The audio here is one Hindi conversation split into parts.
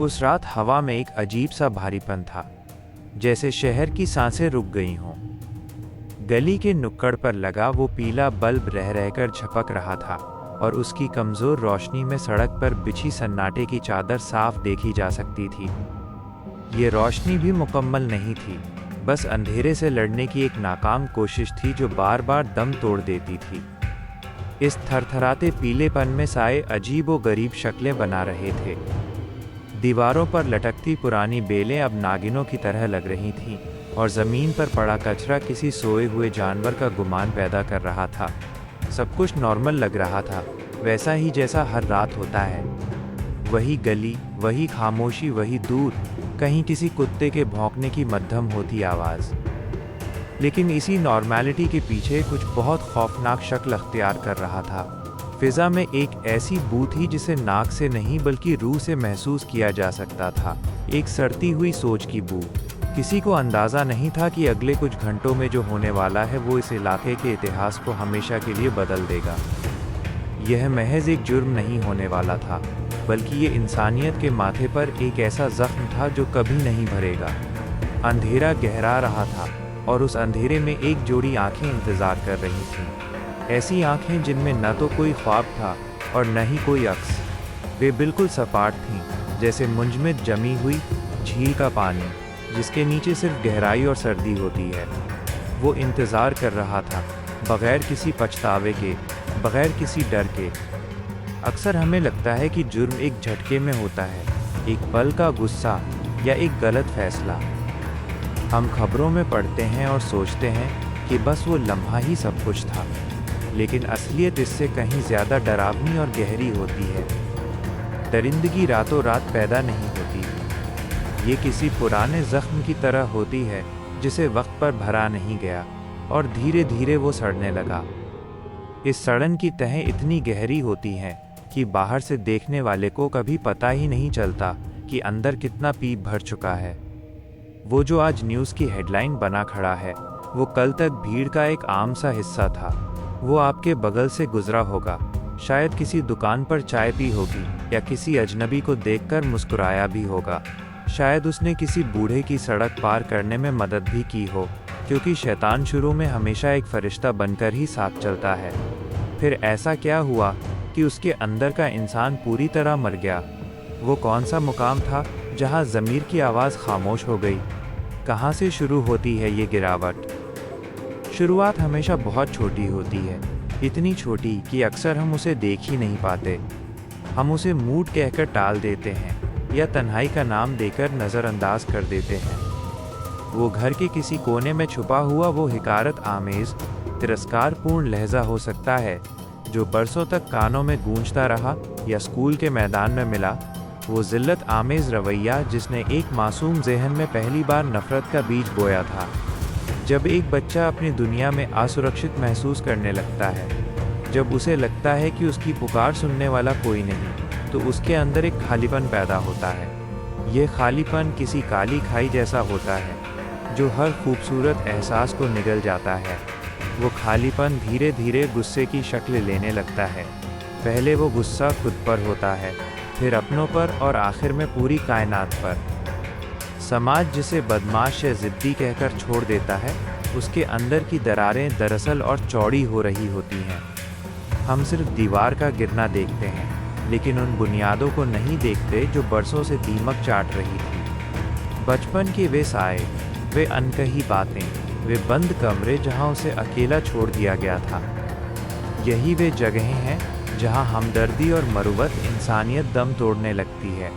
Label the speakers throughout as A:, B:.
A: उस रात हवा में एक अजीब सा भारीपन था, जैसे शहर की सांसें रुक गई हों। गली के नुक्कड़ पर लगा वो पीला बल्ब रह रहकर झपक रहा था और उसकी कमज़ोर रोशनी में सड़क पर बिछी सन्नाटे की चादर साफ देखी जा सकती थी। ये रोशनी भी मुकम्मल नहीं थी, बस अंधेरे से लड़ने की एक नाकाम कोशिश थी जो बार बार दम तोड़ देती थी। इस थरथराते पीलेपन में साए अजीब व गरीब शक्लें बना रहे थे। दीवारों पर लटकती पुरानी बेलें अब नागिनों की तरह लग रही थीं और ज़मीन पर पड़ा कचरा किसी सोए हुए जानवर का गुमान पैदा कर रहा था। सब कुछ नॉर्मल लग रहा था, वैसा ही जैसा हर रात होता है। वही गली, वही खामोशी, वही दूर कहीं किसी कुत्ते के भौंकने की मध्यम होती आवाज़। लेकिन इसी नॉर्मैलिटी के पीछे कुछ बहुत खौफनाक शक्ल अख्तियार कर रहा था। फिज़ा में एक ऐसी बू थी जिसे नाक से नहीं बल्कि रूह से महसूस किया जा सकता था। एक सड़ती हुई सोच की बू। किसी को अंदाज़ा नहीं था कि अगले कुछ घंटों में जो होने वाला है वो इस इलाके के इतिहास को हमेशा के लिए बदल देगा। यह महज एक जुर्म नहीं होने वाला था, बल्कि ये इंसानियत के माथे पर एक ऐसा ज़ख्म था जो कभी नहीं भरेगा। अंधेरा गहरा रहा था और उस अंधेरे में एक जोड़ी आंखें इंतज़ार कर रही थीं। ऐसी आंखें जिनमें न तो कोई ख्वाब था और न ही कोई अक्स। वे बिल्कुल सपाट थीं, जैसे मुंजमद जमी हुई झील का पानी, जिसके नीचे सिर्फ गहराई और सर्दी होती है। वो इंतज़ार कर रहा था, बग़ैर किसी पछतावे के, बग़ैर किसी डर के। अक्सर हमें लगता है कि जुर्म एक झटके में होता है, एक पल का गुस्सा या एक गलत फ़ैसला। हम खबरों में पढ़ते हैं और सोचते हैं कि बस वो लम्हा ही सब कुछ था, लेकिन असलियत इससे कहीं ज़्यादा डरावनी और गहरी होती है। दरिंदगी रातों रात पैदा नहीं होती। ये किसी पुराने ज़ख्म की तरह होती है जिसे वक्त पर भरा नहीं गया और धीरे धीरे वो सड़ने लगा। इस सड़न की तहें इतनी गहरी होती हैं कि बाहर से देखने वाले को कभी पता ही नहीं चलता कि अंदर कितना पीप भर चुका है। वो जो आज न्यूज़ की हेडलाइन बना खड़ा है, वो कल तक भीड़ का एक आम सा हिस्सा था। वो आपके बगल से गुजरा होगा, शायद किसी दुकान पर चाय पी होगी या किसी अजनबी को देखकर मुस्कुराया भी होगा। शायद उसने किसी बूढ़े की सड़क पार करने में मदद भी की हो, क्योंकि शैतान शुरू में हमेशा एक फरिश्ता बनकर ही साथ चलता है। फिर ऐसा क्या हुआ कि उसके अंदर का इंसान पूरी तरह मर गया? वो कौन सा मुकाम था जहाँ ज़मीर की आवाज़ खामोश हो गई? कहाँ से शुरू होती है ये गिरावट? शुरुआत हमेशा बहुत छोटी होती है, इतनी छोटी कि अक्सर हम उसे देख ही नहीं पाते। हम उसे मूड कहकर टाल देते हैं या तन्हाई का नाम देकर नज़रअंदाज कर देते हैं। वो घर के किसी कोने में छुपा हुआ वो हिकारत आमेज़, तिरस्कारपूर्ण लहजा हो सकता है जो बरसों तक कानों में गूंजता रहा, या स्कूल के मैदान में मिला वो ज़िल्लत आमेज़ रवैया जिसने एक मासूम जहन में पहली बार नफ़रत का बीज बोया था। जब एक बच्चा अपनी दुनिया में असुरक्षित महसूस करने लगता है, जब उसे लगता है कि उसकी पुकार सुनने वाला कोई नहीं, तो उसके अंदर एक खालीपन पैदा होता है। यह खालीपन किसी काली खाई जैसा होता है जो हर खूबसूरत एहसास को निगल जाता है। वो खालीपन धीरे धीरे गुस्से की शक्ल लेने लगता है। पहले वो गुस्सा खुद पर होता है, फिर अपनों पर और आखिर में पूरी कायनात पर। समाज जिसे बदमाश या ज़िद्दी कहकर छोड़ देता है, उसके अंदर की दरारें दरअसल और चौड़ी हो रही होती हैं। हम सिर्फ दीवार का गिरना देखते हैं, लेकिन उन बुनियादों को नहीं देखते जो बरसों से दीमक चाट रही थी। बचपन के वे साए, वे अनकही बातें, वे बंद कमरे जहां उसे अकेला छोड़ दिया गया था। यही वे जगहें हैं जहां हमदर्दी और मरुवत इंसानियत दम तोड़ने लगती है।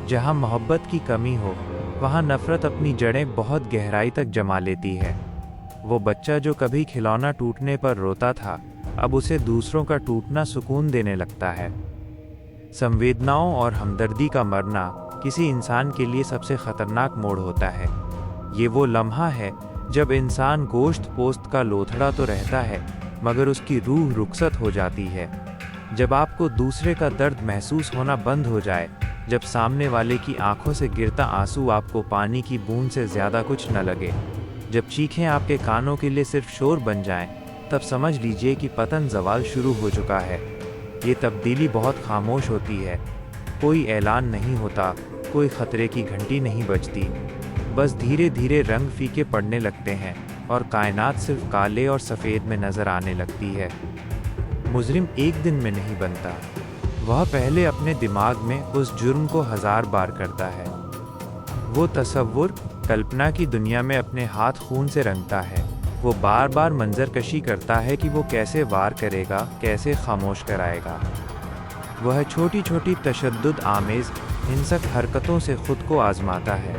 A: जहां मोहब्बत की कमी हो, वहां नफ़रत अपनी जड़ें बहुत गहराई तक जमा लेती है। वो बच्चा जो कभी खिलौना टूटने पर रोता था, अब उसे दूसरों का टूटना सुकून देने लगता है। संवेदनाओं और हमदर्दी का मरना किसी इंसान के लिए सबसे ख़तरनाक मोड़ होता है। ये वो लम्हा है जब इंसान गोश्त पोस्त का लोथड़ा तो रहता है, मगर उसकी रूह रुखसत हो जाती है। जब आपको दूसरे का दर्द महसूस होना बंद हो जाए, जब सामने वाले की आंखों से गिरता आंसू आपको पानी की बूंद से ज़्यादा कुछ न लगे, जब चीखें आपके कानों के लिए सिर्फ शोर बन जाएं, तब समझ लीजिए कि पतन ज़वाल शुरू हो चुका है। ये तब्दीली बहुत खामोश होती है। कोई ऐलान नहीं होता, कोई खतरे की घंटी नहीं बजती। बस धीरे धीरे रंग फीके पड़ने लगते हैं और कायनात सिर्फ काले और सफ़ेद में नज़र आने लगती है। मुजरिम एक दिन में नहीं बनता, वह पहले अपने दिमाग में उस जुर्म को 1000 बार करता है। वो तसव्वुर, कल्पना की दुनिया में अपने हाथ खून से रंगता है। वो बार बार मंजरकशी करता है कि वो कैसे वार करेगा, कैसे खामोश कराएगा। वह छोटी छोटी तशद्दुद आमेज़ हिंसक हरकतों से ख़ुद को आज़माता है।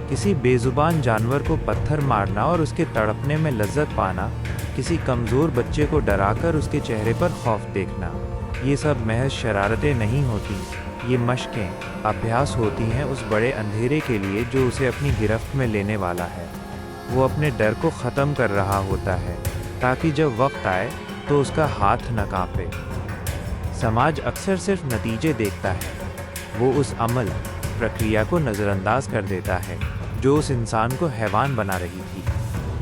A: किसी बेज़ुबान जानवर को पत्थर मारना और उसके तड़पने में लज्जत पाना, किसी कमज़ोर बच्चे को डराकर उसके चेहरे पर खौफ देखना, ये सब महज शरारतें नहीं होती, ये मशक़ें, अभ्यास होती हैं उस बड़े अंधेरे के लिए जो उसे अपनी गिरफ्त में लेने वाला है। वो अपने डर को ख़त्म कर रहा होता है ताकि जब वक्त आए तो उसका हाथ न कांपे। समाज अक्सर सिर्फ नतीजे देखता है, वो उस अमल, प्रक्रिया को नज़रअंदाज कर देता है जो उस इंसान को हैवान बना रही थी।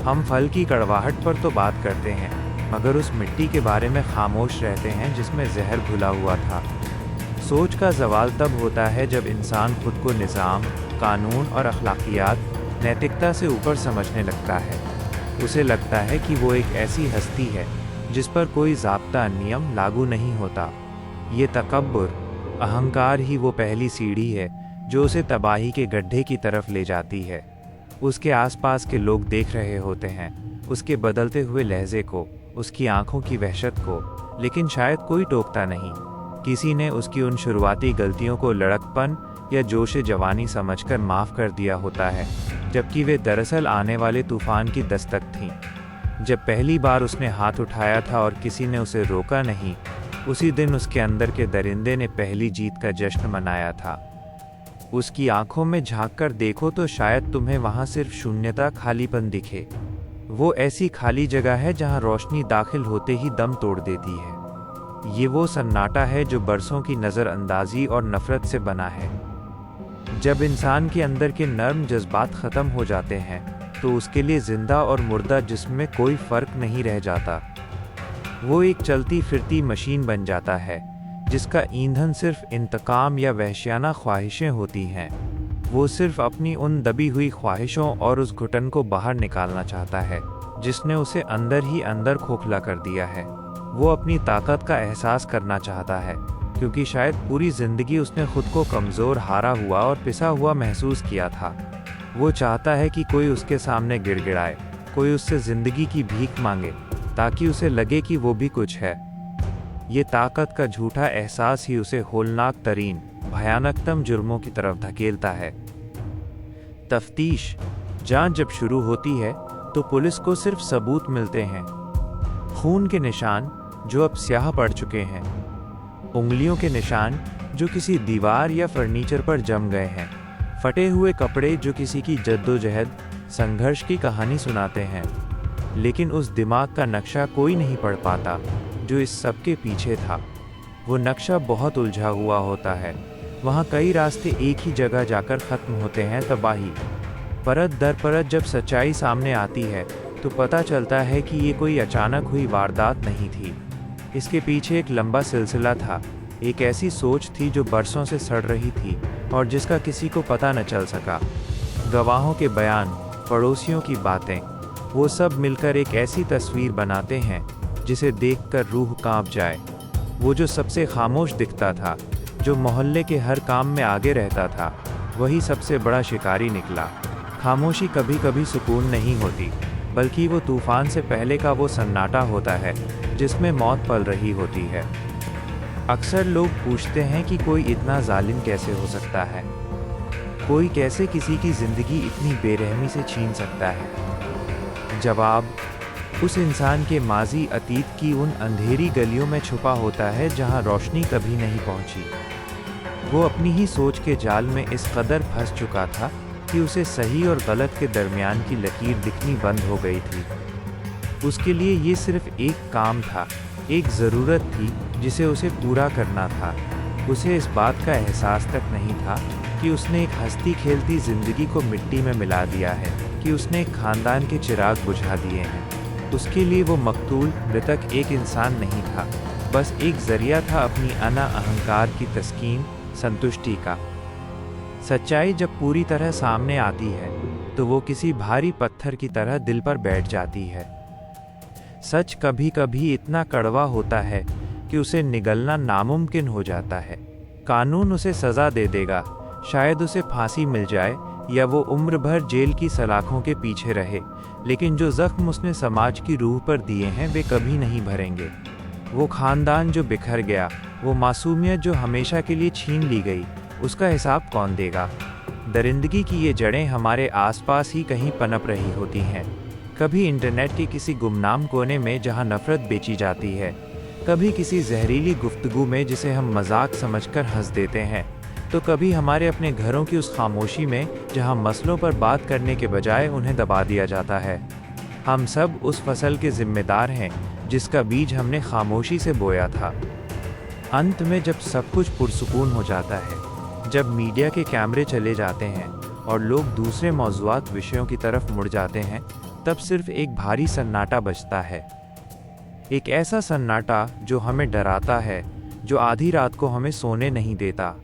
A: हम फल की कड़वाहट पर तो बात करते हैं, मगर उस मिट्टी के बारे में खामोश रहते हैं जिसमें जहर घुला हुआ था। सोच का ज़वाल तब होता है जब इंसान खुद को निज़ाम, कानून और अखलाकियात, नैतिकता से ऊपर समझने लगता है। उसे लगता है कि वो एक ऐसी हस्ती है जिस पर कोई ज़ाब्ता, नियम लागू नहीं होता। ये तकब्बुर, अहंकार ही वो पहली सीढ़ी है जो उसे तबाही के गड्ढे की तरफ ले जाती है। उसके आसपास के लोग देख रहे होते हैं, उसके बदलते हुए लहजे को, उसकी आंखों की वहशत को, लेकिन शायद कोई टोकता नहीं। किसी ने उसकी उन शुरुआती गलतियों को लड़कपन या जोश जवानी समझकर माफ़ कर दिया होता है, जबकि वे दरअसल आने वाले तूफ़ान की दस्तक थीं। जब पहली बार उसने हाथ उठाया था और किसी ने उसे रोका नहीं, उसी दिन उसके अंदर के दरिंदे ने पहली जीत का जश्न मनाया था। उसकी आंखों में झांककर देखो तो शायद तुम्हें वहाँ सिर्फ शून्यता, खालीपन दिखे। वो ऐसी खाली जगह है जहाँ रोशनी दाखिल होते ही दम तोड़ देती है। ये वो सन्नाटा है जो बरसों की नज़रअंदाजी और नफ़रत से बना है। जब इंसान के अंदर के नर्म जज्बात ख़त्म हो जाते हैं तो उसके लिए ज़िंदा और मुर्दा जिस्म में कोई फ़र्क नहीं रह जाता। वो एक चलती फिरती मशीन बन जाता है जिसका ईंधन सिर्फ इंतकाम या वहशियाना ख्वाहिशें होती हैं। वो सिर्फ अपनी उन दबी हुई ख्वाहिशों और उस घुटन को बाहर निकालना चाहता है जिसने उसे अंदर ही अंदर खोखला कर दिया है। वो अपनी ताकत का एहसास करना चाहता है क्योंकि शायद पूरी ज़िंदगी उसने खुद को कमज़ोर, हारा हुआ और पिसा हुआ महसूस किया था। वो चाहता है कि कोई उसके सामने गिड़गिड़ाए, कोई उससे ज़िंदगी की भीख मांगे ताकि उसे लगे कि वो भी कुछ है। ये ताकत का झूठा एहसास ही उसे होलनाक तरीन, भयानकतम जुर्मों की तरफ धकेलता है। तफ्तीश, जांच जब शुरू होती है तो पुलिस को सिर्फ सबूत मिलते हैं, खून के निशान जो अब स्याह पड़ चुके हैं, उंगलियों के निशान जो किसी दीवार या फर्नीचर पर जम गए हैं, फटे हुए कपड़े जो किसी की जद्दोजहद, संघर्ष की कहानी सुनाते हैं। लेकिन उस दिमाग का नक्शा कोई नहीं पढ़ पाता जो इस सब के पीछे था। वो नक्शा बहुत उलझा हुआ होता है। वहाँ कई रास्ते एक ही जगह जाकर ख़त्म होते हैं, तबाही। परत दर परत जब सच्चाई सामने आती है तो पता चलता है कि ये कोई अचानक हुई वारदात नहीं थी। इसके पीछे एक लंबा सिलसिला था, एक ऐसी सोच थी जो बरसों से सड़ रही थी और जिसका किसी को पता न चल सका। गवाहों के बयान, पड़ोसियों की बातें, वो सब मिलकर एक ऐसी तस्वीर बनाते हैं जिसे देखकर रूह कांप जाए। वो जो सबसे खामोश दिखता था, जो मोहल्ले के हर काम में आगे रहता था, वही सबसे बड़ा शिकारी निकला। खामोशी कभी कभी सुकून नहीं होती, बल्कि वो तूफ़ान से पहले का वो सन्नाटा होता है जिसमें मौत पल रही होती है। अक्सर लोग पूछते हैं कि कोई इतना जालिम कैसे हो सकता है, कोई कैसे किसी की ज़िंदगी इतनी बेरहमी से छीन सकता है। जवाब उस इंसान के माजी अतीत की उन अंधेरी गलियों में छुपा होता है जहां रोशनी कभी नहीं पहुंची। वो अपनी ही सोच के जाल में इस कदर फंस चुका था कि उसे सही और गलत के दरमियान की लकीर दिखनी बंद हो गई थी। उसके लिए ये सिर्फ एक काम था, एक ज़रूरत थी जिसे उसे पूरा करना था। उसे इस बात का एहसास तक नहीं था कि उसने एक हंसती खेलती ज़िंदगी को मिट्टी में मिला दिया है, कि उसने एक ख़ानदान के चिराग बुझा दिए हैं। उसके लिए वो मकतूल, मृतक एक इंसान नहीं था, बस एक ज़रिया था अपनी अना अहंकार की तस्कीन, संतुष्टि का। सच्चाई जब पूरी तरह सामने आती है तो वो किसी भारी पत्थर की तरह दिल पर बैठ जाती है। सच कभी कभी इतना कड़वा होता है कि उसे निगलना नामुमकिन हो जाता है। कानून उसे सज़ा दे देगा, शायद उसे फांसी मिल जाए या वो उम्र भर जेल की सलाखों के पीछे रहे, लेकिन जो ज़ख्म उसने समाज की रूह पर दिए हैं वे कभी नहीं भरेंगे। वो ख़ानदान जो बिखर गया, वो मासूमियत जो हमेशा के लिए छीन ली गई, उसका हिसाब कौन देगा? दरिंदगी की ये जड़ें हमारे आसपास ही कहीं पनप रही होती हैं। कभी इंटरनेट के किसी गुमनाम कोने में जहां नफ़रत बेची जाती है, कभी किसी जहरीली गुफ्तगू में जिसे हम मजाक समझकर हंस देते हैं, तो कभी हमारे अपने घरों की उस खामोशी में जहां मसलों पर बात करने के बजाय उन्हें दबा दिया जाता है। हम सब उस फसल के जिम्मेदार हैं जिसका बीज हमने खामोशी से बोया था। अंत में जब सब कुछ पुरसुकून हो जाता है, जब मीडिया के कैमरे चले जाते हैं और लोग दूसरे मौज़ूआत विषयों की तरफ मुड़ जाते हैं, तब सिर्फ एक भारी सन्नाटा बजता है। एक ऐसा सन्नाटा जो हमें डराता है, जो आधी रात को हमें सोने नहीं देता।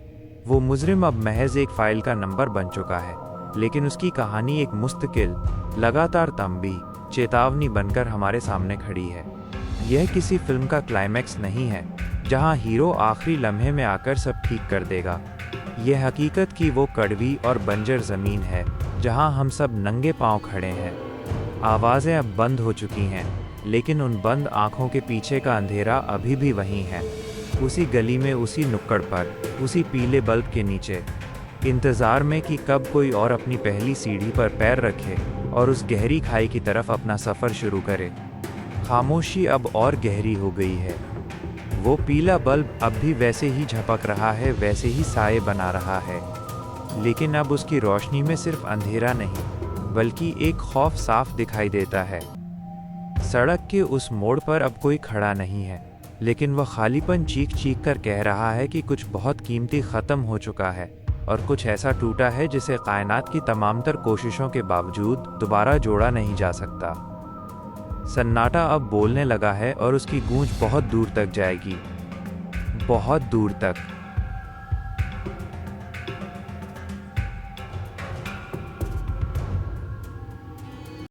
A: वो मुजरिम अब महज एक फ़ाइल का नंबर बन चुका है, लेकिन उसकी कहानी एक मुस्तकिल, लगातार तंबीह, चेतावनी बनकर हमारे सामने खड़ी है। यह किसी फिल्म का क्लाइमैक्स नहीं है जहां हीरो आखिरी लम्हे में आकर सब ठीक कर देगा। यह हकीकत की वो कड़वी और बंजर ज़मीन है जहां हम सब नंगे पांव खड़े हैं। आवाज़ें अब बंद हो चुकी हैं, लेकिन उन बंद आँखों के पीछे का अंधेरा अभी भी वहीं है। उसी गली में, उसी नुक्कड़ पर, उसी पीले बल्ब के नीचे, इंतज़ार में कि कब कोई और अपनी पहली सीढ़ी पर पैर रखे और उस गहरी खाई की तरफ अपना सफ़र शुरू करे। खामोशी अब और गहरी हो गई है। वो पीला बल्ब अब भी वैसे ही झपक रहा है, वैसे ही साए बना रहा है, लेकिन अब उसकी रोशनी में सिर्फ अंधेरा नहीं बल्कि एक खौफ साफ दिखाई देता है। सड़क के उस मोड़ पर अब कोई खड़ा नहीं है, लेकिन वह खालीपन चीख चीख कर कह रहा है कि कुछ बहुत कीमती ख़त्म हो चुका है और कुछ ऐसा टूटा है जिसे कायनात की तमाम तर कोशिशों के बावजूद दोबारा जोड़ा नहीं जा सकता। सन्नाटा अब बोलने लगा है और उसकी गूंज बहुत दूर तक जाएगी, बहुत दूर तक।